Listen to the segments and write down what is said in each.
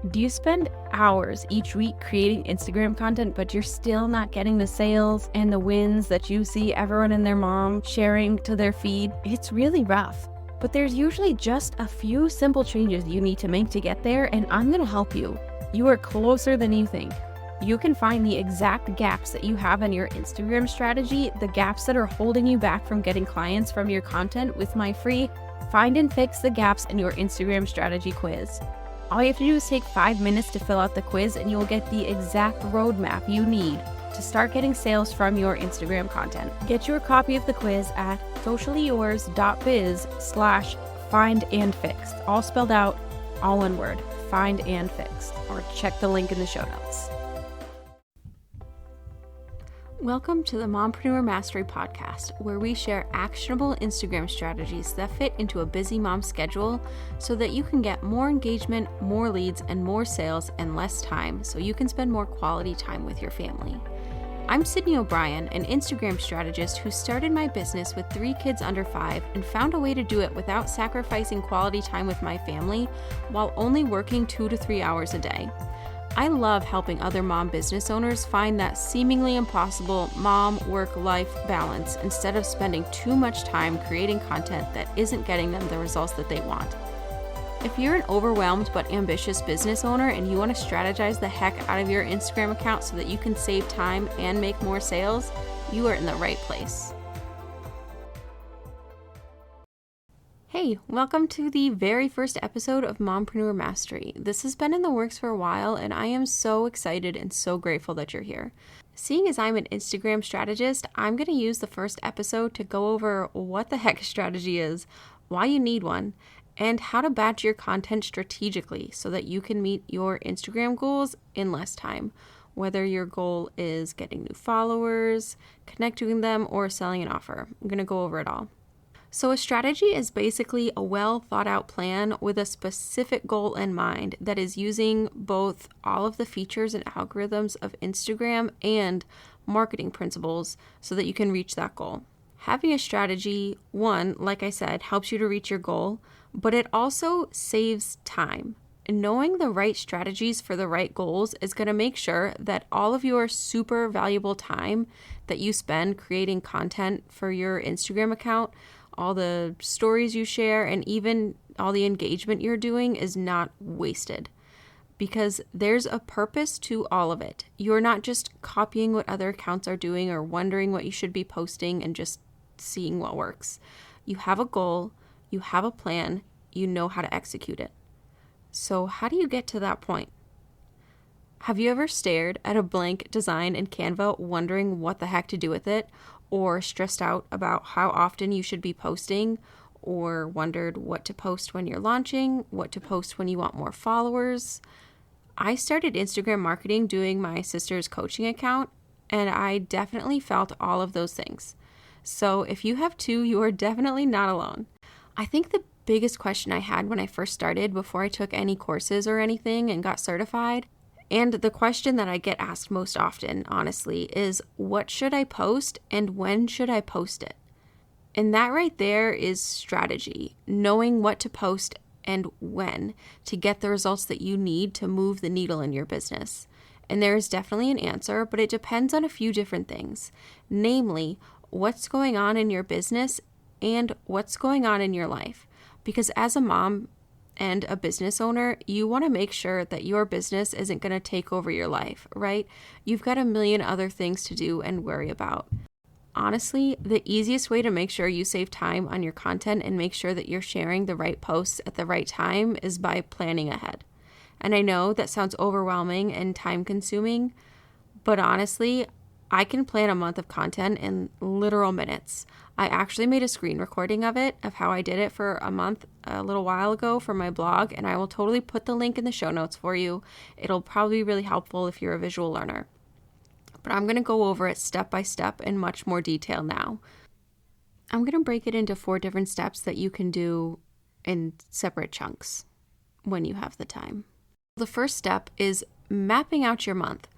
Do you spend hours each week creating Instagram content, but you're still not getting the sales and the wins that you see everyone and their mom sharing to their feed? It's really rough. But there's usually just a few simple changes you need to make to get there, and I'm going to help you. You are closer than you think. You can find the exact gaps that you have in your Instagram strategy, the gaps that are holding you back from getting clients from your content with my free Find and Fix the Gaps in Your Instagram Strategy quiz. All you have to do is take 5 minutes to fill out the quiz and you will get the exact roadmap you need to start getting sales from your Instagram content. Get your copy of the quiz at sociallyyours.biz/findandfixed. All spelled out, all one word, find and fixed, or check the link in the show notes. Welcome to the Mompreneur Mastery Podcast, where we share actionable Instagram strategies that fit into a busy mom schedule so that you can get more engagement, more leads, and more sales in less time so you can spend more quality time with your family. I'm Sydney O'Brien, an Instagram strategist who started my business with 3 kids under 5 and found a way to do it without sacrificing quality time with my family while only working 2 to 3 hours a day. I love helping other mom business owners find that seemingly impossible mom work-life balance instead of spending too much time creating content that isn't getting them the results that they want. If you're an overwhelmed but ambitious business owner and you want to strategize the heck out of your Instagram account so that you can save time and make more sales, you are in the right place. Hey, welcome to the very first episode of Mompreneur Mastery. This has been in the works for a while, and I am so excited and so grateful that you're here. Seeing as I'm an Instagram strategist, I'm going to use the first episode to go over what the heck strategy is, why you need one, and how to batch your content strategically so that you can meet your Instagram goals in less time, whether your goal is getting new followers, connecting with them, or selling an offer. I'm going to go over it all. So a strategy is basically a well thought out plan with a specific goal in mind that is using both all of the features and algorithms of Instagram and marketing principles so that you can reach that goal. Having a strategy, one, like I said, helps you to reach your goal, but it also saves time. Knowing the right strategies for the right goals is going to make sure that all of your super valuable time that you spend creating content for your Instagram account, all the stories you share, and even all the engagement you're doing is not wasted. Because there's a purpose to all of it. You're not just copying what other accounts are doing or wondering what you should be posting and just seeing what works. You have a goal, you have a plan, you know how to execute it. So how do you get to that point? Have you ever stared at a blank design in Canva wondering what the heck to do with it? Or stressed out about how often you should be posting, or wondered what to post when you're launching, what to post when you want more followers? I started Instagram marketing doing my sister's coaching account, and I definitely felt all of those things. So if you have too, you are definitely not alone. I think the biggest question I had when I first started, before I took any courses or anything and got certified, and the question that I get asked most often, honestly, is what should I post and when should I post it? And that right there is strategy, knowing what to post and when to get the results that you need to move the needle in your business. And there is definitely an answer, but it depends on a few different things, namely what's going on in your business and what's going on in your life. Because as a mom and a business owner, you want to make sure that your business isn't going to take over your life, right? You've got a million other things to do and worry about. Honestly, the easiest way to make sure you save time on your content and make sure that you're sharing the right posts at the right time is by planning ahead. And I know that sounds overwhelming and time consuming, but honestly, I can plan a month of content in literal minutes. I actually made a screen recording of it, of how I did it for a month a little while ago for my blog, and I will totally put the link in the show notes for you. It'll probably be really helpful if you're a visual learner. But I'm going to go over it step by step in much more detail now. I'm going to break it into 4 different steps that you can do in separate chunks when you have the time. The first step is mapping out your month.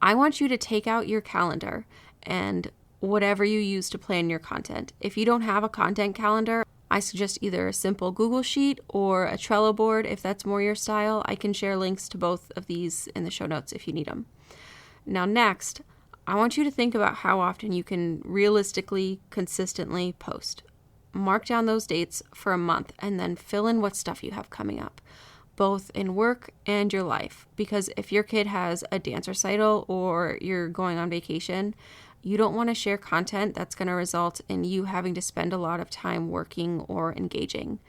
I want you to take out your calendar and whatever you use to plan your content. If you don't have a content calendar, I suggest either a simple Google Sheet or a Trello board if that's more your style. I can share links to both of these in the show notes if you need them. Now next, I want you to think about how often you can realistically, consistently post. Mark down those dates for a month and then fill in what stuff you have coming up, both in work and your life. Because if your kid has a dance recital or you're going on vacation, you don't want to share content that's going to result in you having to spend a lot of time working or engaging.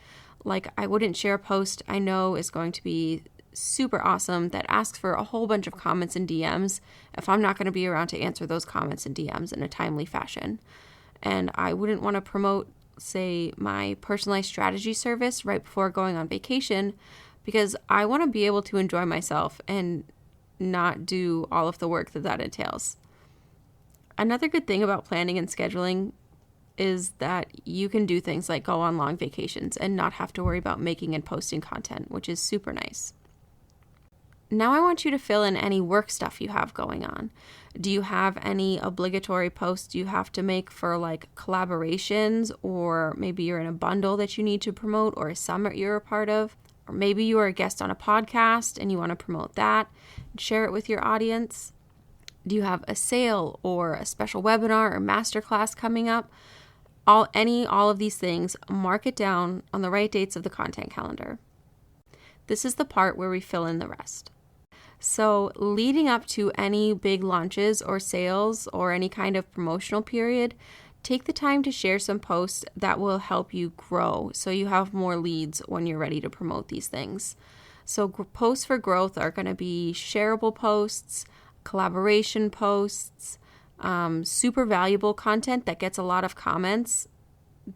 Like, I wouldn't share a post I know is going to be super awesome that asks for a whole bunch of comments and DMs if I'm not going to be around to answer those comments and DMs in a timely fashion. And I wouldn't want to promote, say, my personalized strategy service right before going on vacation because I want to be able to enjoy myself and not do all of the work that entails. Another good thing about planning and scheduling is that you can do things like go on long vacations and not have to worry about making and posting content, which is super nice. Now I want you to fill in any work stuff you have going on. Do you have any obligatory posts you have to make for like collaborations, or maybe you're in a bundle that you need to promote, or a summit you're a part of? Or maybe you are a guest on a podcast and you want to promote that and share it with your audience. Do you have a sale or a special webinar or masterclass coming up? All of these things, mark it down on the right dates of the content calendar. This is the part where we fill in the rest. So leading up to any big launches or sales or any kind of promotional period, take the time to share some posts that will help you grow so you have more leads when you're ready to promote these things. So posts for growth are going to be shareable posts, collaboration posts, super valuable content that gets a lot of comments.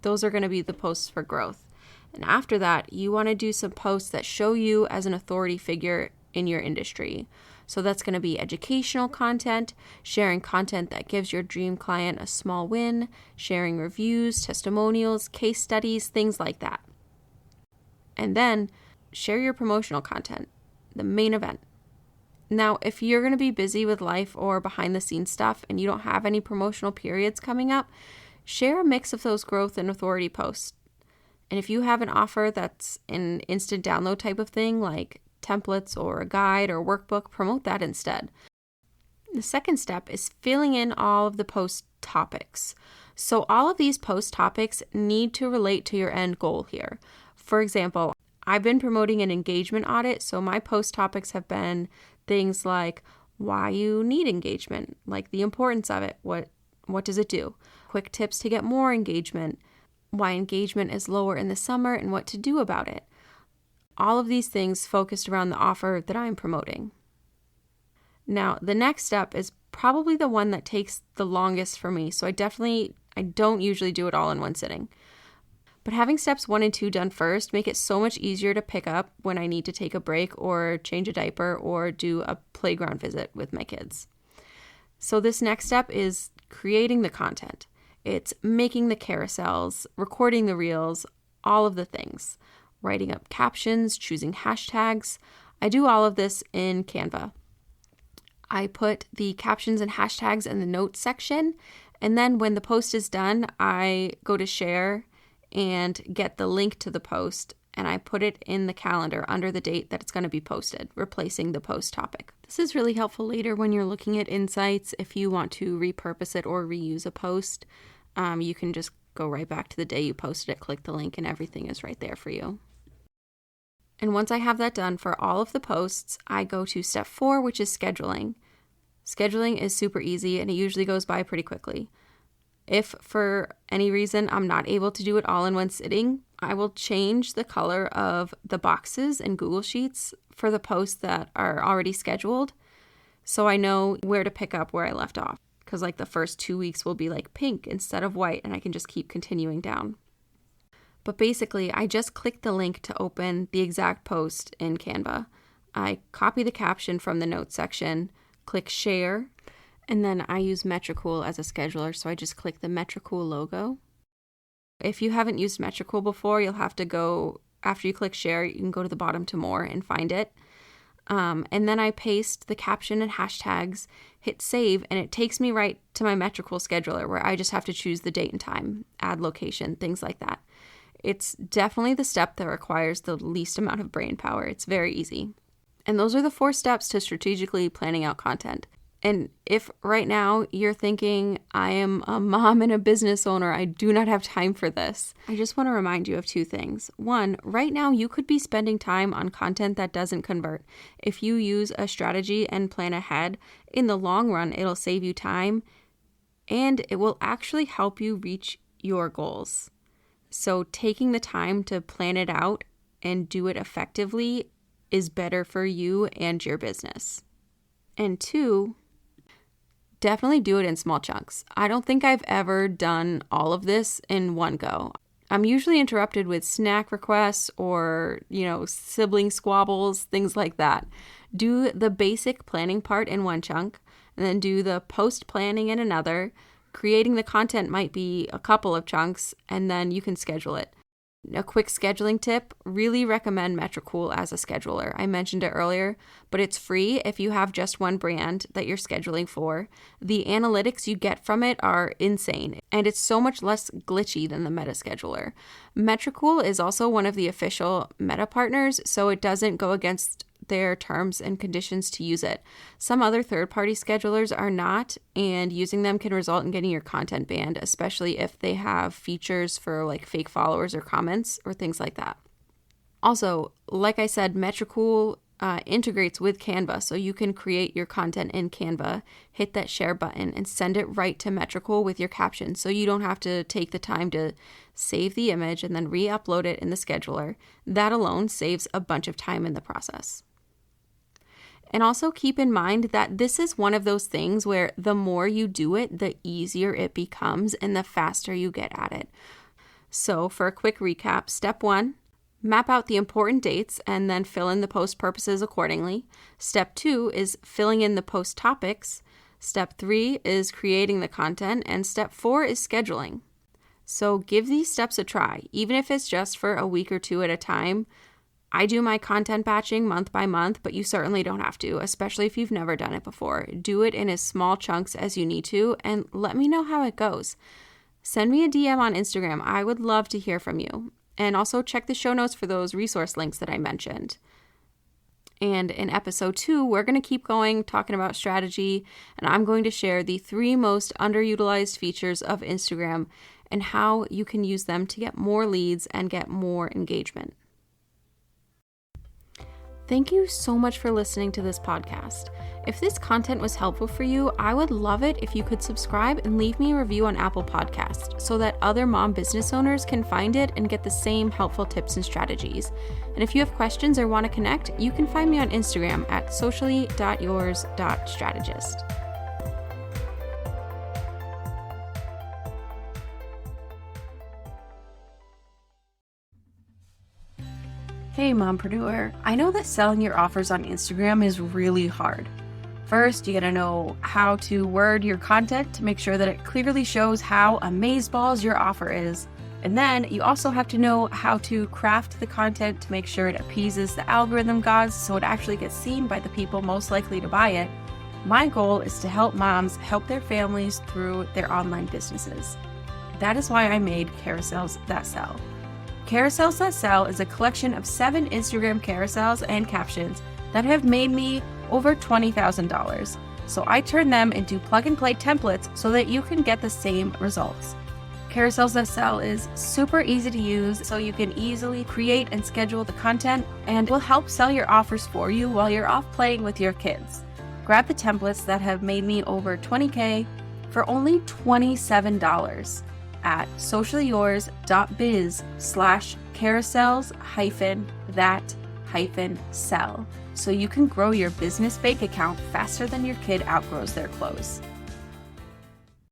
Those are going to be the posts for growth. And after that, you want to do some posts that show you as an authority figure in your industry. So that's going to be educational content, sharing content that gives your dream client a small win, sharing reviews, testimonials, case studies, things like that. And then share your promotional content, the main event. Now, if you're going to be busy with life or behind the scenes stuff and you don't have any promotional periods coming up, share a mix of those growth and authority posts. And if you have an offer that's an instant download type of thing, like templates or a guide or workbook, promote that instead. The second step is filling in all of the post topics. So all of these post topics need to relate to your end goal here. For example, I've been promoting an engagement audit, so my post topics have been things like why you need engagement, like the importance of it, what does it do, quick tips to get more engagement, why engagement is lower in the summer and what to do about it. All of these things focused around the offer that I'm promoting. Now, the next step is probably the one that takes the longest for me, so I don't usually do it all in one sitting. But having steps 1 and 2 done first make it so much easier to pick up when I need to take a break or change a diaper or do a playground visit with my kids. So this next step is creating the content. It's making the carousels, recording the reels, all of the things, writing up captions, choosing hashtags. I do all of this in Canva. I put the captions and hashtags in the notes section, and then when the post is done, I go to share and get the link to the post, and I put it in the calendar under the date that it's going to be posted, replacing the post topic. This is really helpful later when you're looking at insights. If you want to repurpose it or reuse a post, you can just go right back to the day you posted it, click the link, and everything is right there for you. And once I have that done for all of the posts, I go to step 4, which is scheduling. Scheduling is super easy, and it usually goes by pretty quickly. If for any reason I'm not able to do it all in one sitting, I will change the color of the boxes in Google Sheets for the posts that are already scheduled, so I know where to pick up where I left off. Because like the first 2 weeks will be like pink instead of white, and I can just keep continuing down. But basically, I just click the link to open the exact post in Canva. I copy the caption from the notes section, click share, and then I use Metricool as a scheduler, so I just click the Metricool logo. If you haven't used Metricool before, you'll have to go, after you click share, you can go to the bottom to more and find it. And then I paste the caption and hashtags, hit save, and it takes me right to my Metricool scheduler where I just have to choose the date and time, add location, things like that. It's definitely the step that requires the least amount of brain power. It's very easy. And those are the 4 steps to strategically planning out content. And if right now you're thinking, I am a mom and a business owner, I do not have time for this, I just want to remind you of 2 things. 1, right now you could be spending time on content that doesn't convert. If you use a strategy and plan ahead, in the long run, it'll save you time and it will actually help you reach your goals. So taking the time to plan it out and do it effectively is better for you and your business. And 2, definitely do it in small chunks. I don't think I've ever done all of this in one go. I'm usually interrupted with snack requests or, sibling squabbles, things like that. Do the basic planning part in one chunk, and then do the post planning in another. Creating the content might be a couple of chunks, and then you can schedule it. A quick scheduling tip, really recommend Metricool as a scheduler. I mentioned it earlier, but it's free if you have just one brand that you're scheduling for. The analytics you get from it are insane, and it's so much less glitchy than the Meta scheduler. Metricool is also one of the official Meta partners, so it doesn't go against their terms and conditions to use it. Some other third-party schedulers are not, and using them can result in getting your content banned, especially if they have features for like fake followers or comments or things like that. Also, like I said, Metricool integrates with Canva, so you can create your content in Canva, hit that share button, and send it right to Metricool with your captions, so you don't have to take the time to save the image and then re-upload it in the scheduler. That alone saves a bunch of time in the process. And also keep in mind that this is one of those things where the more you do it, the easier it becomes and the faster you get at it. So for a quick recap, step 1, map out the important dates and then fill in the post purposes accordingly. Step 2 is filling in the post topics. Step 3 is creating the content. And step 4 is scheduling. So give these steps a try, even if it's just for a week or 2 at a time. I do my content batching month by month, but you certainly don't have to, especially if you've never done it before. Do it in as small chunks as you need to, and let me know how it goes. Send me a DM on Instagram. I would love to hear from you. And also check the show notes for those resource links that I mentioned. And in episode 2, we're going to keep going talking about strategy, and I'm going to share the 3 most underutilized features of Instagram and how you can use them to get more leads and get more engagement. Thank you so much for listening to this podcast. If this content was helpful for you, I would love it if you could subscribe and leave me a review on Apple Podcasts so that other mom business owners can find it and get the same helpful tips and strategies. And if you have questions or want to connect, you can find me on Instagram at socially.yours.strategist. Hey mompreneur, I know that selling your offers on Instagram is really hard. First, you gotta know how to word your content to make sure that it clearly shows how amazeballs your offer is. And then you also have to know how to craft the content to make sure it appeases the algorithm gods so it actually gets seen by the people most likely to buy it. My goal is to help moms help their families through their online businesses. That is why I made Carousels That Sell. Carousels That Sell is a collection of 7 Instagram carousels and captions that have made me over $20,000. So I turn them into plug-and-play templates so that you can get the same results. Carousels That Sell is super easy to use, so you can easily create and schedule the content and will help sell your offers for you while you're off playing with your kids. Grab the templates that have made me over $20K for only $27 at socialyours.biz/carousels-that-sell so you can grow your business bank account faster than your kid outgrows their clothes.